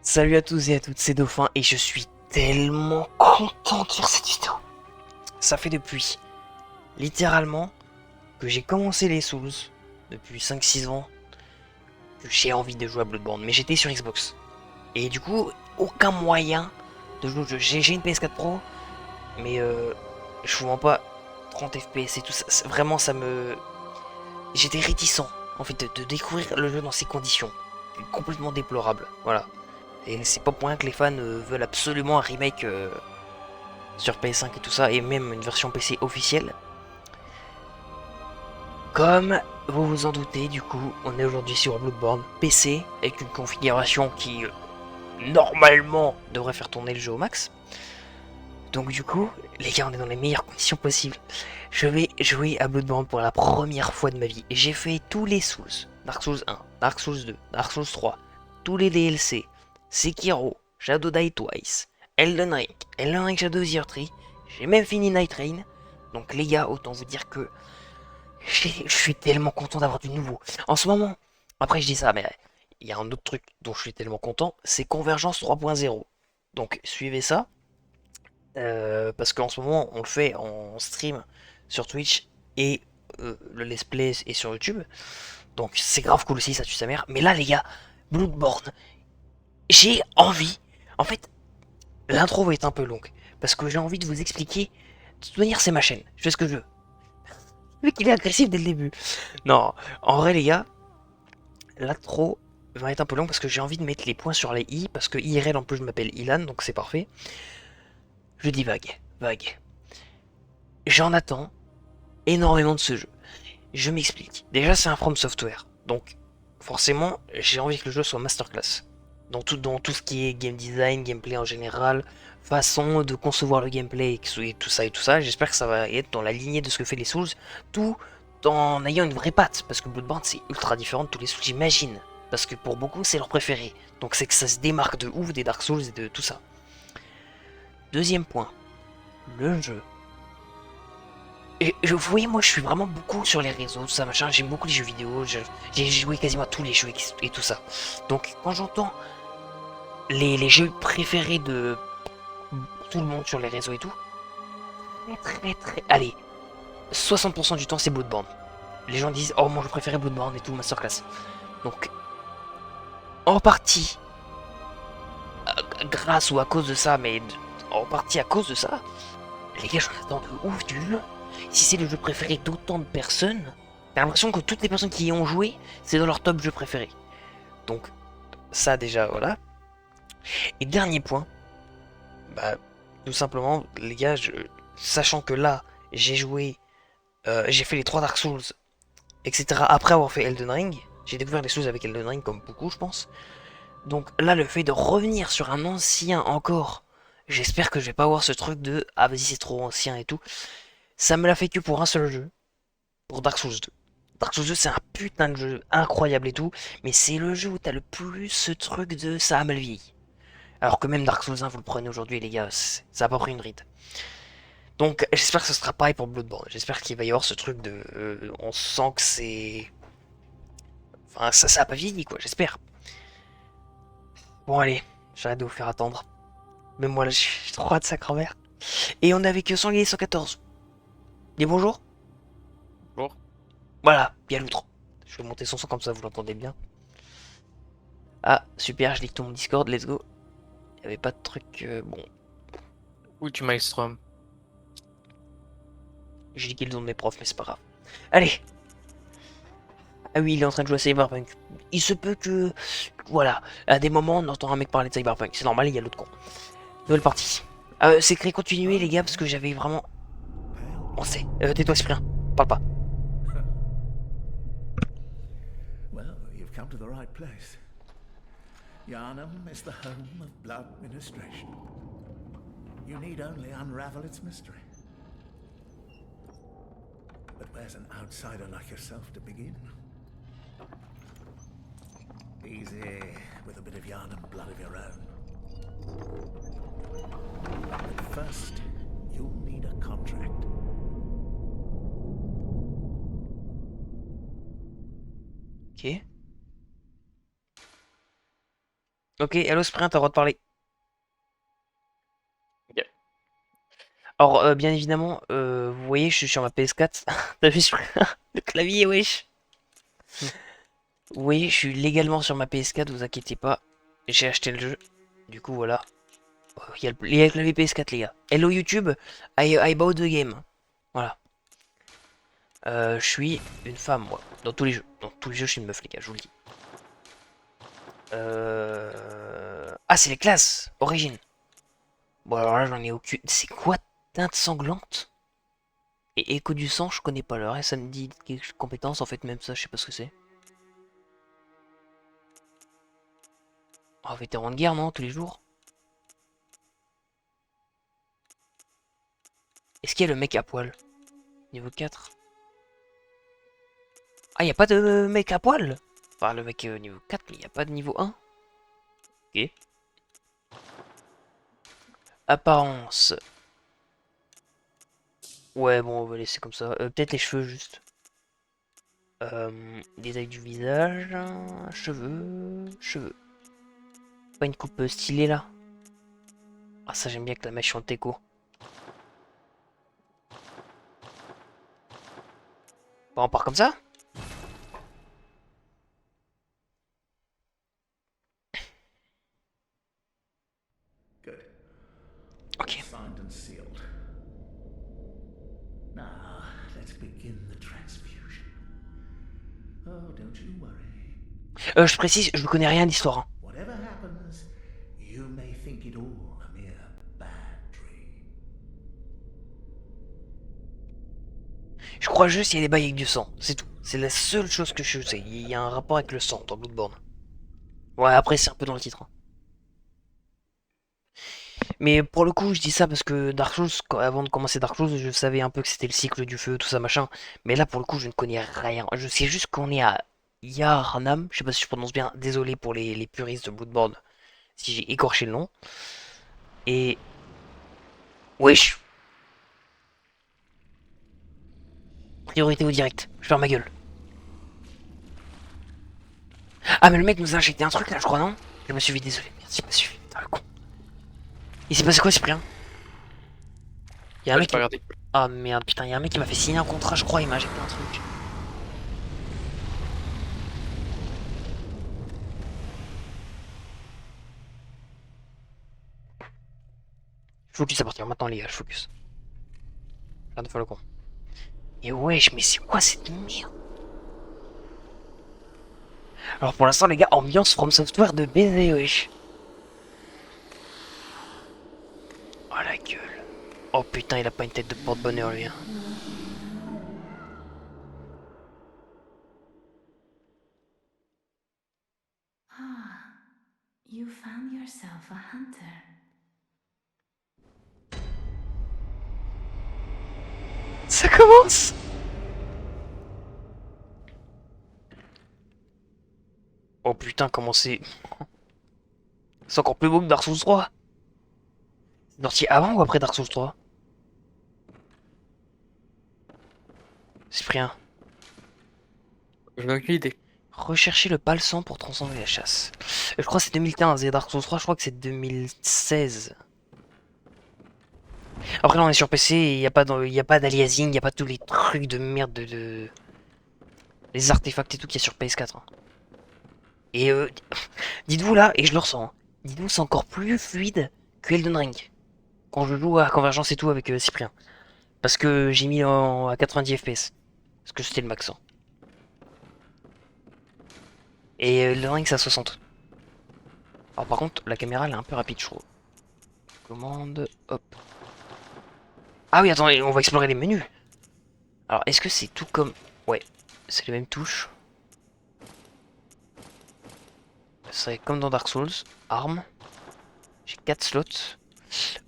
Salut à tous et à toutes, c'est Dauphin et je suis tellement content de faire cette vidéo. Ça fait depuis littéralement que j'ai commencé les Souls, depuis 5-6 ans, que j'ai envie de jouer à Bloodborne, mais j'étais sur Xbox. Et du coup, aucun moyen de jouer au jeu. J'ai une PS4 Pro, mais je vous mens pas, 30 FPS et tout ça, vraiment ça me... J'étais réticent en fait de découvrir le jeu dans ces conditions. Complètement déplorable, voilà. Et c'est pas pour rien que les fans veulent absolument un remake sur PS5 et tout ça, et même une version PC officielle. Comme vous vous en doutez, du coup, on est aujourd'hui sur Bloodborne PC, avec une configuration qui, normalement, devrait faire tourner le jeu au max. Donc du coup, les gars, on est dans les meilleures conditions possibles. Je vais jouer à Bloodborne pour la première fois de ma vie. Et j'ai fait tous les Souls. Dark Souls 1, Dark Souls 2, Dark Souls 3, tous les DLC, Sekiro, Shadow Die Twice, Elden Ring Shadow of the Tree. J'ai même fini Night Rain. Donc les gars, autant vous dire que je suis tellement content d'avoir du nouveau. En ce moment, après je dis ça, mais il y a un autre truc dont je suis tellement content, c'est Convergence 3.0. Donc suivez ça, parce qu'en ce moment on le fait en stream sur Twitch et le let's play est sur YouTube. Donc c'est grave cool aussi, ça tue sa mère. Mais là les gars, Bloodborne, j'ai envie. En fait, l'intro va être un peu longue, parce que j'ai envie de vous expliquer. De toute manière, c'est ma chaîne, je fais ce que je veux. Le mec il est agressif dès le début. Non, en vrai les gars, l'intro va être un peu long parce que j'ai envie de mettre les points sur les i, parce que IRL en plus je m'appelle Ilan, donc c'est parfait. Je dis vague, vague. J'en attends énormément de ce jeu. Je m'explique. Déjà c'est un From Software, donc forcément j'ai envie que le jeu soit masterclass. Dans tout ce qui est game design, gameplay en général, façon de concevoir le gameplay et tout ça, j'espère que ça va être dans la lignée de ce que fait les Souls, tout en ayant une vraie patte, parce que Bloodborne c'est ultra différent de tous les Souls, j'imagine. Parce que pour beaucoup c'est leur préféré. Donc c'est que ça se démarque de ouf des Dark Souls et de tout ça. Deuxième point, le jeu. Et vous voyez, moi je suis vraiment beaucoup sur les réseaux, tout ça machin, j'aime beaucoup les jeux vidéo, j'ai joué quasiment à tous les jeux et tout ça. Donc quand j'entends les jeux préférés de tout le monde sur les réseaux et tout, allez, 60% du temps c'est Bloodborne. Les gens disent oh mon jeu préféré Bloodborne et tout, masterclass. Donc en partie grâce ou à cause de ça, mais en partie à cause de ça, les gars j'en attends de ouf du jeu. Si c'est le jeu préféré d'autant de personnes, t'as l'impression que toutes les personnes qui y ont joué, c'est dans leur top jeu préféré. Donc ça déjà voilà. Et dernier point, bah tout simplement les gars, sachant que là j'ai joué, j'ai fait les 3 Dark Souls, etc. Après avoir fait Elden Ring, j'ai découvert les Souls avec Elden Ring comme beaucoup je pense. Donc là le fait de revenir sur un ancien encore, j'espère que je vais pas avoir ce truc de ah vas-y c'est trop ancien et tout. Ça me l'a fait que pour un seul jeu, pour Dark Souls 2. Dark Souls 2 c'est un putain de jeu incroyable et tout, mais c'est le jeu où t'as le plus ce truc de ça a mal vieilli. Alors que même Dark Souls 1 vous le prenez aujourd'hui les gars, ça a pas pris une ride. Donc j'espère que ce sera pareil pour Bloodborne. J'espère qu'il va y avoir ce truc de... on sent que c'est... Enfin ça a pas vieilli quoi, j'espère. Bon allez, j'arrête de vous faire attendre. Même moi là j'ai trop hâte de sa grand-mère. Et on est avec Sanglier 114. Dis bonjour. Bonjour. Voilà, bien l'outre. Je vais monter son son comme ça vous l'entendez bien. Ah super, je lis ton Discord, let's go. Il y avait pas de truc... bon, Oui, tu Maelstrom. j'ai dit le nom de mes profs mais c'est pas grave. Allez. Ah oui, il est en train de jouer à Cyberpunk. Il se peut que... Voilà, à des moments on entend un mec parler de Cyberpunk. C'est normal, il y a l'autre con. Nouvelle partie. C'est créé continuer les gars parce que j'avais vraiment... On sait. Tais-toi Cyprien. Parle pas. Well, you've come to the right place. Yharnam is the home of blood ministration. You need only unravel its mystery. But where's an outsider like yourself to begin? Easy, with a bit of Yharnam blood of your own. But first, you'll need a contract. Ok. Ok, allo Sprint, t'as le droit de parler. Ok. Alors, bien évidemment, vous voyez, je suis sur ma PS4. T'as vu le clavier, wesh. Hmm. Vous voyez, je suis légalement sur ma PS4, vous inquiétez pas. J'ai acheté le jeu. Du coup, voilà. Il y a le clavier PS4, les gars. Hello YouTube, I bought the game. Voilà. Je suis une femme, moi. Dans tous les jeux. Dans tous les jeux, je suis une meuf, les gars, je vous le dis. Ah, c'est les classes. Origine. Bon, alors là, j'en ai aucune. C'est quoi teinte sanglante? Et écho du sang, je connais pas le reste, ça me dit quelque compétence, en fait, même ça, je sais pas ce que c'est. Oh, vétéran de guerre, non, tous les jours? Est-ce qu'il y a le mec à poil? Niveau 4. Ah, y a pas de mec à poil? Enfin, le mec niveau 4, mais y a pas de niveau 1. Ok. Apparence. Ouais, bon, on va laisser comme ça. Peut-être les cheveux, juste. Détail du visage. Cheveux. Cheveux. Pas une coupe stylée, là? Ah, ça, j'aime bien que la mèche chante écho. Bon, on part comme ça? Good. Ok. Signed and sealed. Now, let's begin the transfusion. Oh, don't you worry. Je précise, je ne connais rien d'histoire. Hein. Whatever happens, you may think it all a mere bad dream. Je crois juste qu'il y a des bails avec du sang, c'est tout. C'est la seule chose que je sais. Il y a un rapport avec le sang dans Bloodborne. Ouais, après c'est un peu dans le titre. Hein. Mais pour le coup, je dis ça parce que Dark Souls, avant de commencer Dark Souls, je savais un peu que c'était le cycle du feu, tout ça machin. Mais là, pour le coup, je ne connais rien. Je sais juste qu'on est à Yarnam. Je sais pas si je prononce bien. Désolé pour les puristes de Bloodborne si j'ai écorché le nom. Et. Wesh! Priorité au direct. Je ferme ma gueule. Ah, mais le mec nous a injecté un truc là, je crois, non? Je me suis vu, désolé. Merci, je me suis vu. Putain, le con. Il s'est passé quoi, Cyprien? Il y a un Ouais, j'ai mec pas qui... regardé. Ah merde, putain, il y a un mec qui m'a fait signer un contrat, je crois, il m'a injecté un truc. Focus à partir maintenant, les gars, je focus. Regarde de faire le con. Et wesh, mais c'est quoi cette merde? Alors pour l'instant, les gars, ambiance From Software de baiser, wesh. Oh la gueule. Oh putain, il a pas une tête de porte-bonheur, lui. Hein. Ah, you found yourself a hunter. Ça commence. Oh putain, comment c'est... C'est encore plus beau que Dark Souls 3. C'est sorti avant ou après Dark Souls 3? Cyprien. Je n'ai aucune idée. Rechercher le palsan pour transcender la chasse. Je crois que c'est 2015 et Dark Souls 3, je crois que c'est 2016. Après là on est sur PC et il n'y a pas d'aliasing, il n'y a pas tous les trucs de merde les artefacts et tout qu'il y a sur PS4. Hein. Et dites-vous là, et je le ressens, hein, dites-vous c'est encore plus fluide que Elden Ring. Quand je joue à Convergence et tout avec Cyprien. Parce que j'ai mis à 90 FPS. Parce que c'était le max. Hein. Et Elden Ring c'est à 60. Alors par contre la caméra elle est un peu rapide je trouve. Commande, hop. Ah oui, attends, on va explorer les menus. Alors, est-ce que c'est tout comme... Ouais, c'est les mêmes touches. C'est comme dans Dark Souls. Armes. J'ai 4 slots.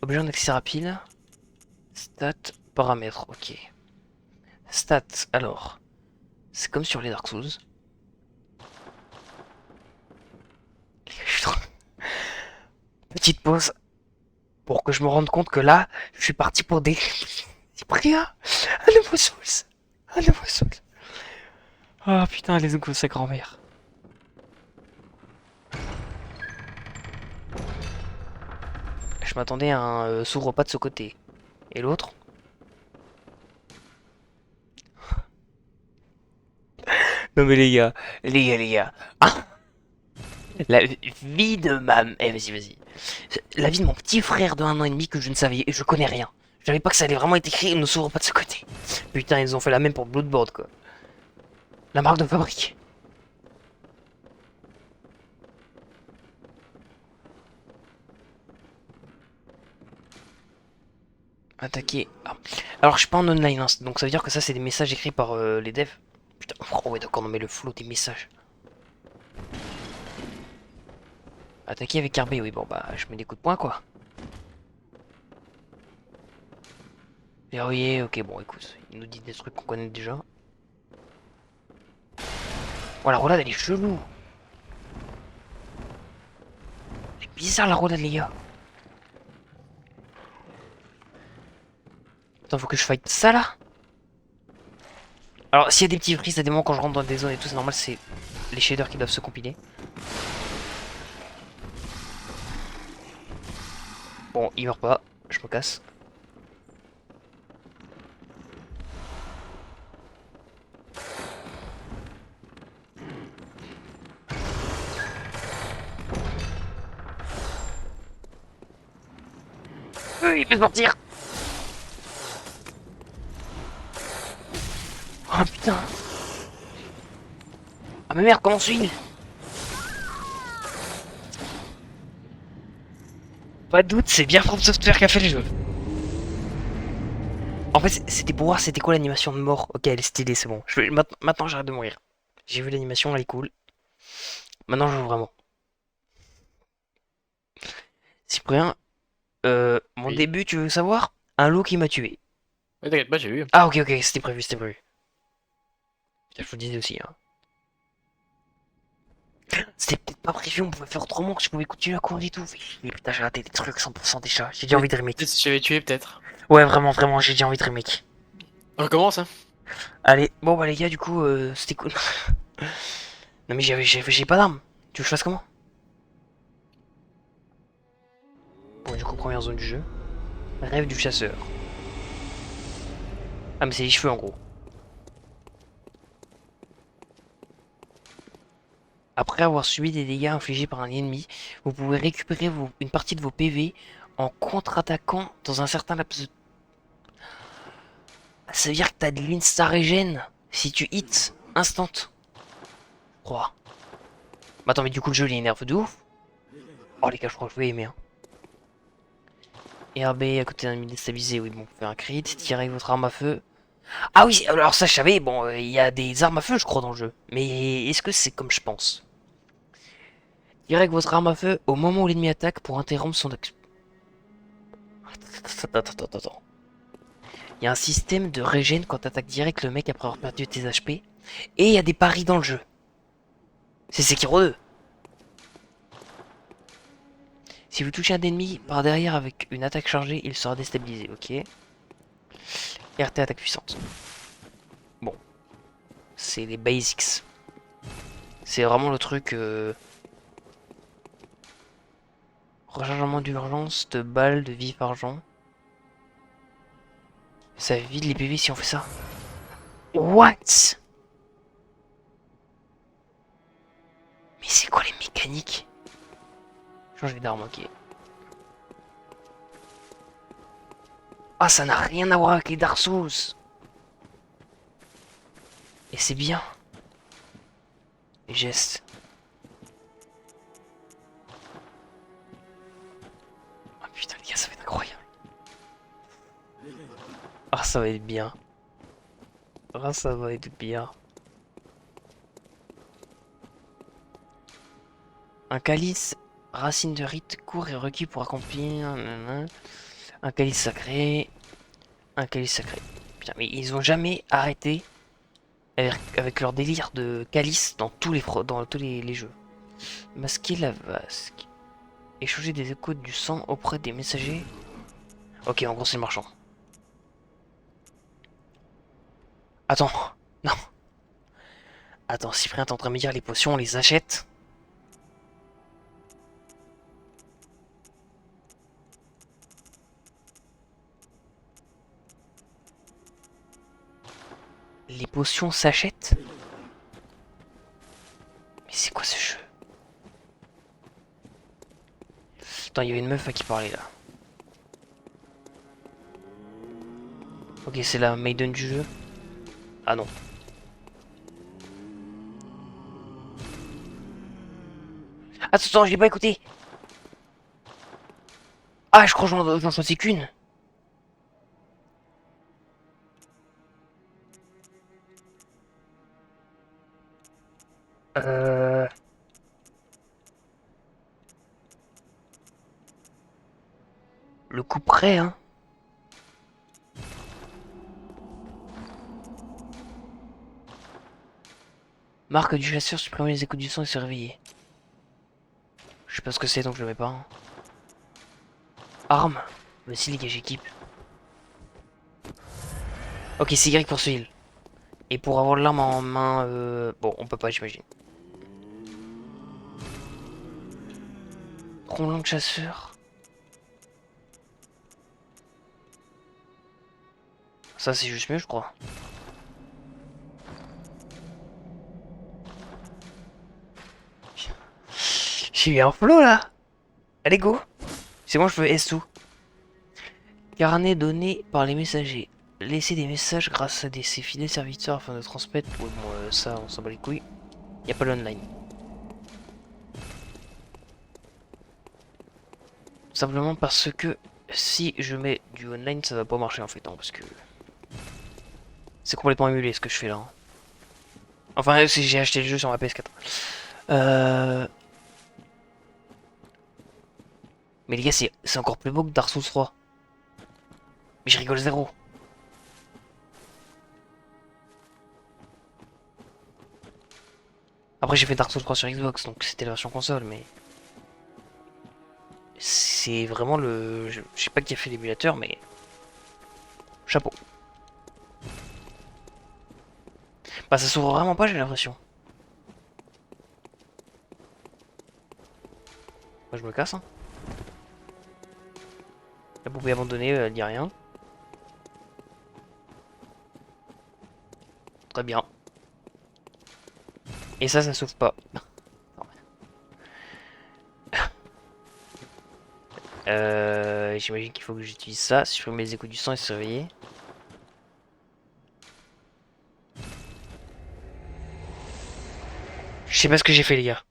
Objet en accès rapide. Stats, paramètres, ok. Stats, alors. C'est comme sur les Dark Souls. Petite pause. Pour que je me rende compte que là, je suis parti pour des... Cyprien, un nouveau Souls. Un nouveau Souls. Ah putain, les go, sa grand-mère. je m'attendais à un s'ouvre-pas de ce côté. Et l'autre? Non mais les gars. Ah, la vie de ma... Eh vas-y, vas-y. La vie de mon petit frère de 1 an et demi que je ne savais, je connais rien. Je savais pas que ça allait vraiment être écrit, ne s'ouvre pas de ce côté. Putain, ils ont fait la même pour Bloodborne quoi. La marque de fabrique. Attaquer. Ah. Alors je suis pas en online, hein, donc ça veut dire que ça c'est des messages écrits par les devs. Putain, oh ouais d'accord, non mais le flow des messages. Attaquer avec RB, oui bon bah je mets des coups de poing quoi. Verrouillé, ok bon écoute, il nous dit des trucs qu'on connaît déjà. Oh la roulade elle est chelou. Elle est bizarre la roulade les gars. Attends faut que je fight ça là. Alors s'il y a des petits frises à des moments quand je rentre dans des zones et tout c'est normal, c'est les shaders qui doivent se compiler. Bon il meurt pas, je me casse. Il peut sortir. Oh putain. Ah mais merde comment suis-je? Pas de doute, c'est bien From Software qui a fait le jeu. En fait, c'était pour voir c'était quoi l'animation de mort. Ok, elle est stylée, c'est bon. Maintenant, j'arrête de mourir. J'ai vu l'animation, elle est cool. Maintenant, je veux vraiment. Cyprien, mon Oui. début, tu veux savoir? Un loup qui m'a tué. Ouais, t'inquiète pas, j'ai vu. Ah, ok, ok, c'était prévu, c'était prévu. Putain, je vous le disais aussi, hein. C'était peut-être pas prévu, on pouvait faire autrement, que je pouvais continuer à courir et tout. Mais putain, j'ai raté des trucs 100% des chats. J'ai déjà envie de remake. Peut-être si j'avais tué, peut-être. Ouais, vraiment, vraiment, j'ai déjà envie de remake. On recommence, hein. Allez, bon, bah les gars, du coup, c'était cool. Non, mais j'ai pas d'armes. Tu veux que je fasse comment? Bon, du coup, première zone du jeu. Rêve du chasseur. Ah, mais c'est les cheveux en gros. Après avoir subi des dégâts infligés par un ennemi, vous pouvez récupérer une partie de vos PV en contre-attaquant dans un certain laps de... Ça veut dire que t'as de l'insta-régène si tu hits instant. Je crois. Bah attends, mais du coup, le jeu il est nerveux de ouf. Oh les gars, je crois que je vais aimer. Hein. RB à côté d'un ennemi déstabilisé, oui, bon, vous pouvez un crit, tirez avec votre arme à feu. Ah oui, alors ça je savais, bon, il y a des armes à feu je crois dans le jeu. Mais est-ce que c'est comme je pense? Tirez avec votre arme à feu au moment où l'ennemi attaque pour interrompre son action. Attends. Il y a un système de régène quand t'attaques direct le mec après avoir perdu tes HP. Et il y a des paris dans le jeu. C'est Sekiro 2. Si vous touchez un ennemi par derrière avec une attaque chargée, il sera déstabilisé, ok. RT attaque puissante. Bon. C'est les basics. C'est vraiment le truc... Rechargement d'urgence, de balles, de vif argent. Ça vide les PV si on fait ça. What? Mais c'est quoi les mécaniques? Changer d'arme, ok. Ah, ça n'a rien à voir avec les Dark Souls. Et c'est bien. Les gestes. Ah putain les gars, ça va être incroyable. Ah ça va être bien. Ah ça va être bien. Un calice, racine de rite, court et requis pour accomplir. Nanana. Un calice sacré. Un calice sacré. Putain, mais ils ont jamais arrêté avec leur délire de calice dans tous les jeux. Masquer la vasque. Échanger des échos du sang auprès des messagers. Ok, en gros c'est le marchand. Attends, non. Attends, Cyprien t'es en train de me dire les potions on les achète? Les potions s'achètent? Mais c'est quoi ce jeu? Attends, il y avait une meuf à qui parler là. Ok, c'est la maiden du jeu. Ah non. Attends, je l'ai pas écouté. Ah, je crois que j'en choisis qu'une. Euh... Le coup près, hein. Marque du chasseur, supprimer les échos du sang et se réveiller. Je sais pas ce que c'est donc je le mets pas. Hein. Arme. Voici les gages équipe. Ok, c'est Y pour ce heal. Et pour avoir l'arme en main, bon, on peut pas, j'imagine. Tromblon de chasseur. Ça, c'est juste mieux, je crois. J'ai eu un flow là. Allez, go. C'est bon, je peux S tout. Carnet donné par les messagers. Laisser des messages grâce à ses fidèles serviteurs afin de transmettre. Ouais, bon, ça, on s'en bat les couilles. Y a pas l'online. Simplement parce que si je mets du online, ça va pas marcher en fait, hein, parce que c'est complètement émulé ce que je fais là. Hein. Enfin, si j'ai acheté le jeu sur ma PS4. Mais les gars, c'est encore plus beau que Dark Souls 3. Mais je rigole zéro. Après, j'ai fait Dark Souls 3 sur Xbox, donc c'était la version console, mais... C'est vraiment le... Je sais pas qui a fait l'émulateur, mais... Chapeau. Bah, ça s'ouvre vraiment pas, j'ai l'impression. Moi, je me casse, hein. La poupée abandonnée, elle dit rien. Très bien. Et ça s'ouvre pas. J'imagine qu'il faut que j'utilise ça. Si je mets les échos du sang et se réveiller. Je sais pas ce que j'ai fait, les gars.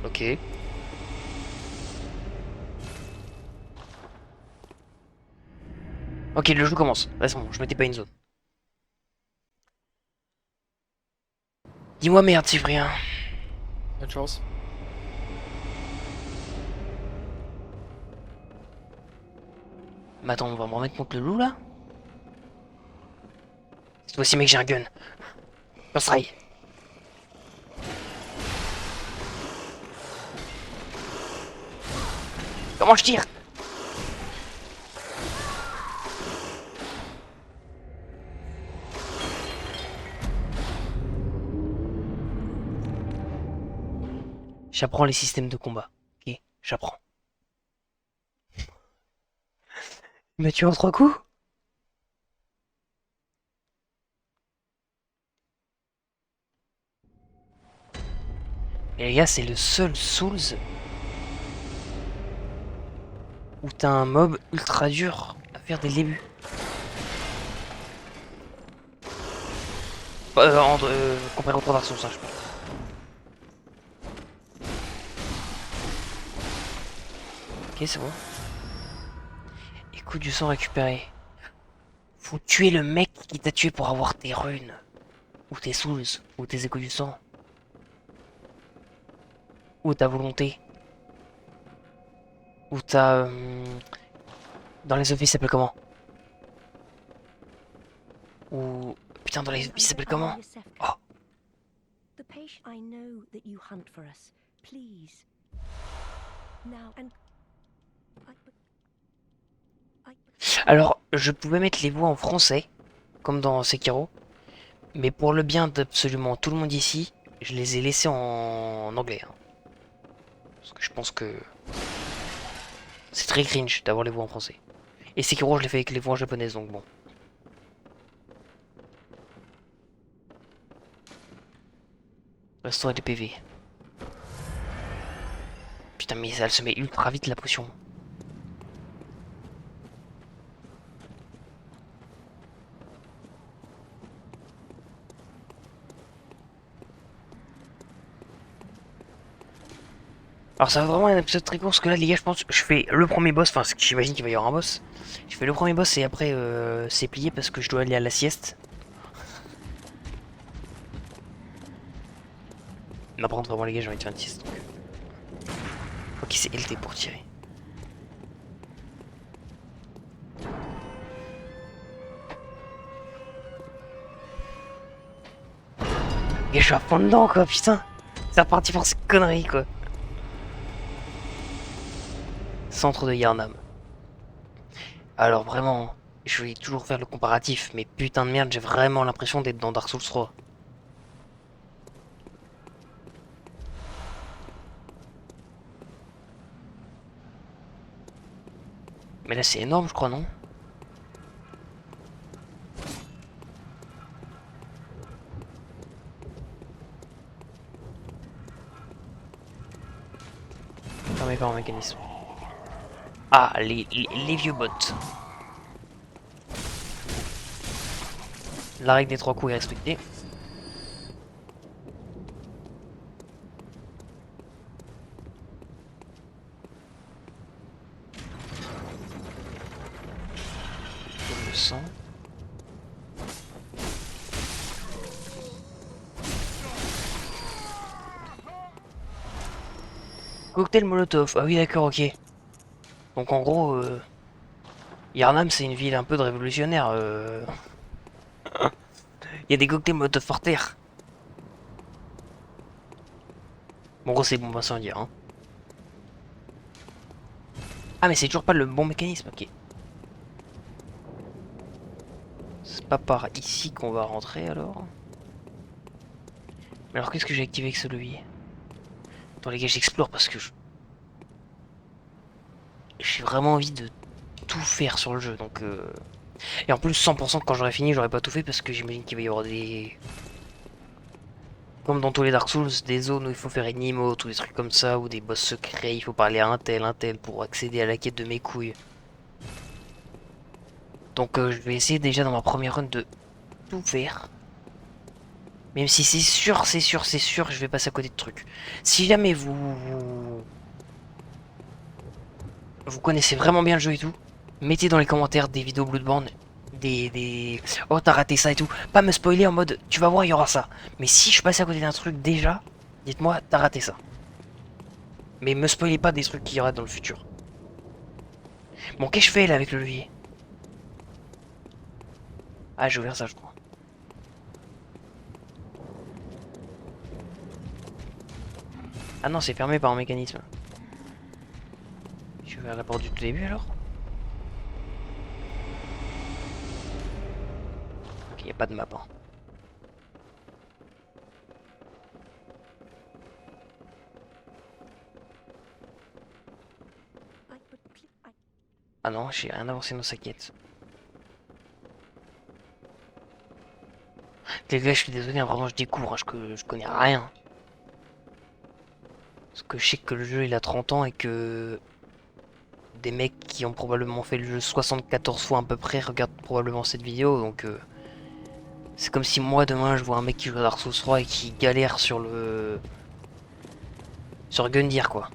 Ok. Ok, le jeu commence. Là, c'est bon, je mettais pas une zone. Dis-moi merde, c'est rien. Bonne chance. Mais attends, on va me remettre contre le loup là? Cette fois-ci, mec, j'ai un gun. First try. Comment je tire? J'apprends les systèmes de combat. Ok, j'apprends. Mais tu en 3 coups? Mais les gars, c'est le seul Souls où t'as un mob ultra dur à faire dès le début. Comparé au 3 Dark Souls, hein, je pense. Ok, c'est bon. Écoute du sang récupéré. Faut tuer le mec qui t'a tué pour avoir tes runes. Ou tes souls. Ou tes échos du sang. Ou ta volonté. Ou ta... Dans les offices, ça s'appelle comment? Ou... Putain, dans les offices, ça s'appelle comment? Oh. The patient I know that you hunt for us. Please. Now and Alors, je pouvais mettre les voix en français, comme dans Sekiro. Mais pour le bien d'absolument tout le monde ici, je les ai laissés en anglais. Hein. Parce que je pense que... C'est très cringe d'avoir les voix en français. Et Sekiro, je l'ai fait avec les voix japonaises, donc bon. Restaurer des PV. Putain, mais elle se met ultra vite la potion. Alors ça va vraiment un épisode très court parce que là les gars je pense que je fais le premier boss, enfin j'imagine qu'il va y avoir un boss. Je fais le premier boss et après c'est plié parce que je dois aller à la sieste. Non par contre vraiment les gars j'ai envie de faire une sieste donc. Ok c'est LT pour tirer. Et je suis à fond dedans quoi putain. C'est reparti pour ces conneries quoi. Centre de Yarnam. Alors vraiment, je vais toujours faire le comparatif, mais putain de merde, j'ai vraiment l'impression d'être dans Dark Souls 3. Mais là c'est énorme je crois non? Fermé par un mécanisme. Ah, les vieux bots. La règle des 3 coups est respectée. Comme le sang. Cocktail Molotov. Ah oui d'accord, ok. Donc en gros, Yarnam c'est une ville un peu de révolutionnaire. Il y a des cocktails Molotov par terre. Bon, en gros c'est bon incendiaire. Hein. Ah mais c'est toujours pas le bon mécanisme, ok. C'est pas par ici qu'on va rentrer alors. Mais alors qu'est-ce que j'ai activé avec ce levier? Attends les gars j'explore parce que j'ai vraiment envie de tout faire sur le jeu donc Et en plus 100% quand j'aurai fini j'aurai pas tout fait parce que j'imagine qu'il va y avoir des... Comme dans tous les Dark Souls, des zones où il faut faire une emote ou des trucs comme ça, ou des boss secrets, il faut parler à un tel pour accéder à la quête de mes couilles. Donc je vais essayer déjà dans ma première run de tout faire. Même si c'est sûr, je vais passer à côté de trucs. Si jamais vous connaissez vraiment bien le jeu et tout, mettez dans les commentaires des vidéos Bloodborne, Oh t'as raté ça et tout. Pas me spoiler en mode tu vas voir il y aura ça. Mais si je passe à côté d'un truc déjà, dites-moi t'as raté ça. Mais me spoilez pas des trucs qu'il y aura dans le futur. Bon qu'est-ce que je fais là avec le levier? Ah j'ai ouvert ça je crois. Ah non c'est fermé par un mécanisme. J'ai ouvert la porte du tout début alors. Ok y a pas de map hein. Ah non j'ai rien avancé dans sa quête. Les gars je suis désolé hein, vraiment je découvre hein, je connais rien. Parce que je sais que le jeu il a 30 ans et que des mecs qui ont probablement fait le jeu 74 fois à peu près regardent probablement cette vidéo donc c'est comme si moi demain je vois un mec qui joue à Dark Souls 3 et qui galère sur le... sur Gundyr quoi.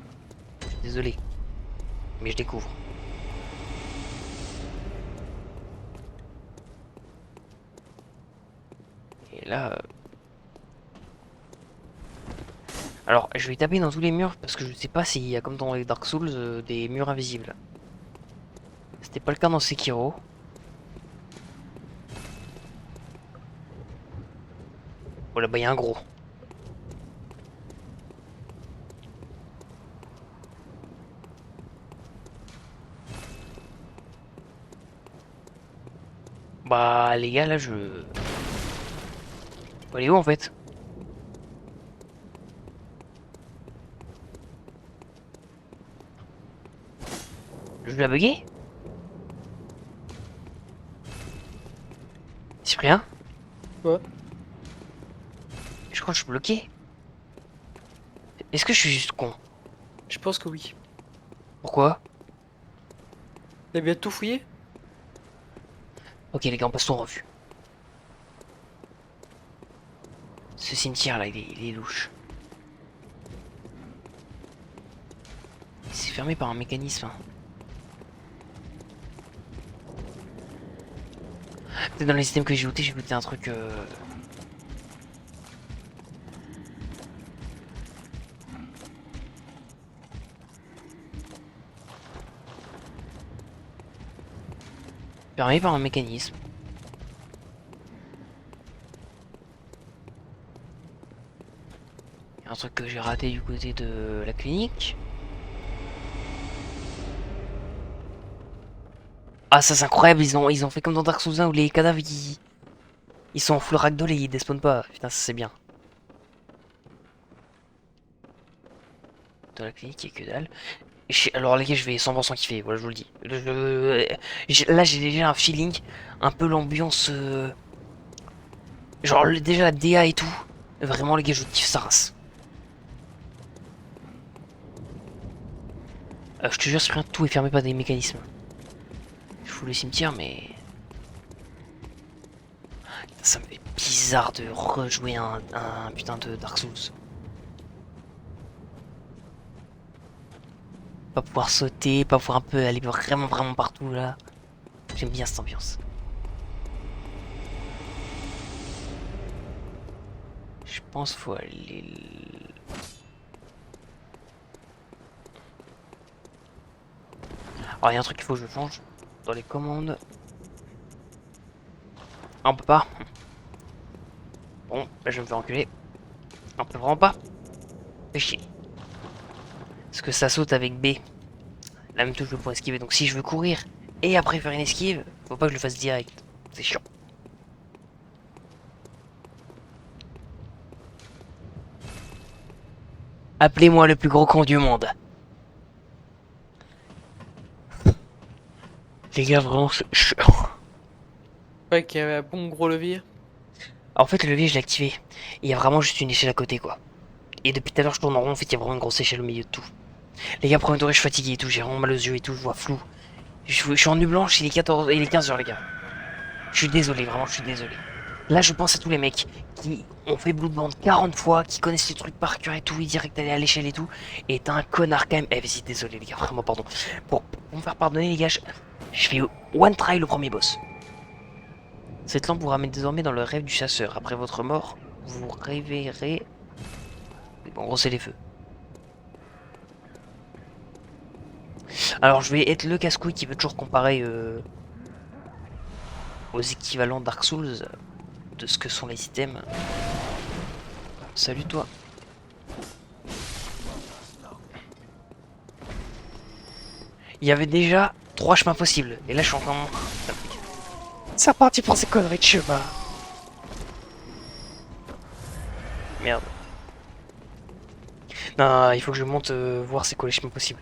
Je suis désolé. Mais je découvre. Et là... Alors je vais taper dans tous les murs parce que je sais pas s'il y a comme dans les Dark Souls des murs invisibles. C'était pas le cas dans Sekiro. Oh là-bas il y a un gros. Bah les gars là je... Faut aller où en fait? Je l'ai bugué? Cyprien? Quoi? Je crois que je suis bloqué. Est-ce que je suis juste con? Je pense que oui. Pourquoi? T'as bien tout fouillé? Ok les gars, on passe tout en revue. Ce cimetière là, il est louche. C'est fermé par un mécanisme. Peut-être dans les systèmes que j'ai goûté un truc... Fermé par un mécanisme. Un truc que j'ai raté du côté de la clinique. Ah ça c'est incroyable, ils ont fait comme dans Dark Souls 1 où les cadavres ils sont en full ragdoll et ils despawnent pas. Putain ça c'est bien. Dans la clinique il y a que dalle. Alors les gars je vais 100% kiffer, voilà je vous le dis. Là j'ai déjà un feeling, un peu l'ambiance... Genre déjà la DA et tout. Vraiment les gars je kiffe sa race. Je te jure, tout est fermé par des mécanismes. Je fous le cimetière, mais... Ça me fait bizarre de rejouer un putain de Dark Souls. Pas pouvoir sauter, pas pouvoir un peu aller vraiment partout là. J'aime bien cette ambiance. Je pense faut aller... Alors il y a un truc qu'il faut que je change dans les commandes. Ah, on peut pas. Bon, bah, je vais me faire enculer. On peut vraiment pas. Fais chier. Parce que ça saute avec B. La même touche pour esquiver. Donc si je veux courir et après faire une esquive, faut pas que je le fasse direct. C'est chiant. Appelez-moi le plus gros con du monde. Les gars, vraiment, Ouais, qui avait un bon gros levier. En fait, le levier, je l'ai activé. Il y a vraiment juste une échelle à côté, quoi. Et depuis tout à l'heure, je tourne en rond. En fait, il y a vraiment une grosse échelle au milieu de tout. Les gars, premier tour, je suis fatigué et tout. J'ai vraiment mal aux yeux et tout. Je vois flou. Je suis en nuit blanche. Il est 14 et il est 15h, les gars. Je suis désolé, vraiment, je suis désolé. Là, je pense à tous les mecs qui ont fait Bloodborne 40 fois, qui connaissent les trucs par cœur et tout, ils direct aller à l'échelle et tout. Et t'es un connard quand même. Eh, vas-y, désolé, les gars, vraiment, pardon. Pour me faire pardonner, les gars, je fais one try le premier boss. Cette lampe vous ramène désormais dans le rêve du chasseur. Après votre mort, vous réveillerez... En gros, c'est les feux. Alors, je vais être le casse-couille qui veut toujours comparer aux équivalents Dark Souls de ce que sont les items. Salut toi. Il y avait déjà 3 chemins possibles. Et là, je suis encore... C'est reparti pour ces conneries de chemin. Merde. Non, il faut que je monte voir c'est quoi les chemins possibles.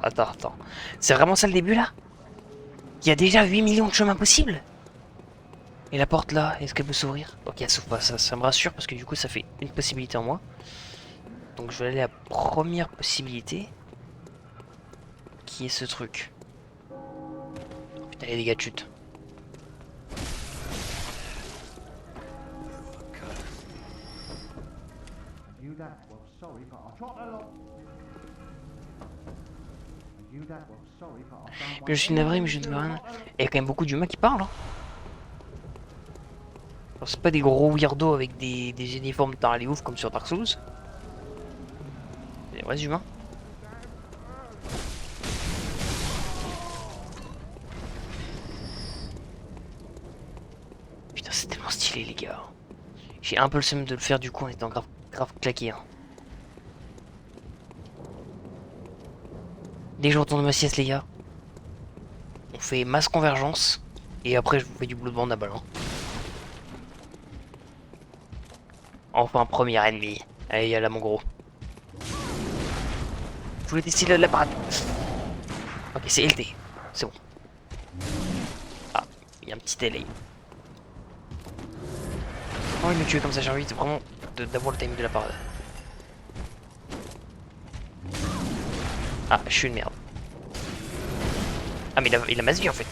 Attends. C'est vraiment ça le début là? Il y a déjà 8 millions de chemins possibles? Et la porte là, est-ce qu'elle peut s'ouvrir? Ok, elle s'ouvre pas, ça me rassure parce que du coup ça fait une possibilité en moins. Donc je vais aller à la première possibilité. Qui est ce truc? Oh, putain, les dégâts de chute. Je suis navré, mais je ne veux rien. Il y a quand même beaucoup d'humains qui parlent. Hein. C'est pas des gros weirdos avec des uniformes dans les ouf comme sur Dark Souls. C'est des vrais humains. Putain, c'est tellement stylé, les gars. J'ai un peu le seum de le faire du coup en étant grave claqué. Hein. Dès que je retourne de ma sieste, les gars, on fait masse convergence et après je vous fais du Bloodborne à ballon. Enfin, premier ennemi. Allez, y'a là mon gros. Je voulais tester la parade. Ok, c'est LT. C'est bon. Ah, il y a un petit délai. Oh, il me tue comme ça, j'ai envie de vraiment d'avoir le timing de la parade. Ah, je suis une merde. Ah, mais il a masse vie en fait.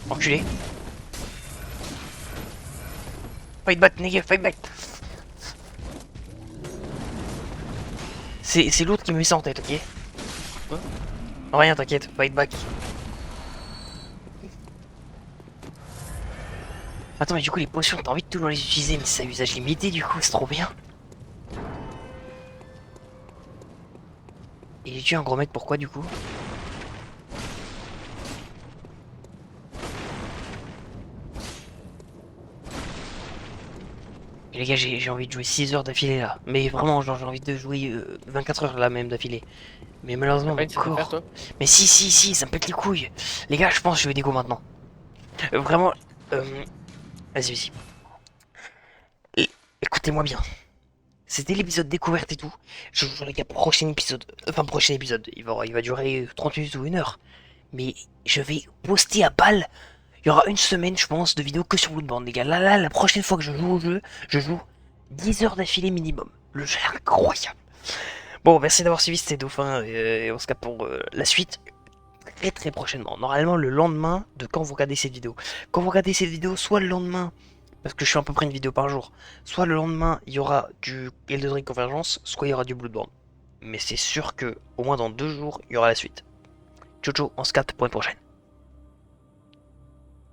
Enculé. Fight back, nigga, fight back. C'est l'autre qui me met ça en tête, ok? Quoi? Rien, t'inquiète, fight back. Attends, mais du coup, les potions, t'as envie de toujours les utiliser, mais c'est à usage limité, du coup, c'est trop bien. Et j'ai tué un gros mec, pourquoi, du coup? Et les gars, j'ai envie de jouer 6 heures d'affilée là. Mais vraiment, genre, j'ai envie de jouer 24 heures là même d'affilée. Mais malheureusement, Pas mon une ça peut faire, corps. toi? Mais si, ça me pète les couilles. Les gars, je pense que je vais dégo maintenant. Vraiment. Vas-y. Écoutez-moi bien. C'était l'épisode découverte et tout. Je vous jure, les gars, prochain épisode. Enfin, prochain épisode. Il va durer 30 minutes ou 1 heure. Mais je vais poster à balle. Il y aura une semaine, je pense, de vidéos que sur Bloodborne, les gars. Là, la prochaine fois que je joue au jeu, je joue 10 heures d'affilée minimum. Le jeu est incroyable. Bon, merci d'avoir suivi, c'était Dauphin. Et on se capte pour la suite très prochainement. Normalement, le lendemain de quand vous regardez cette vidéo. Quand vous regardez cette vidéo, soit le lendemain, parce que je fais à peu près une vidéo par jour, soit le lendemain, il y aura du Elden Ring Convergence, soit il y aura du Bloodborne. Mais c'est sûr que au moins dans 2 jours, il y aura la suite. Ciao, on se capte pour une prochaine.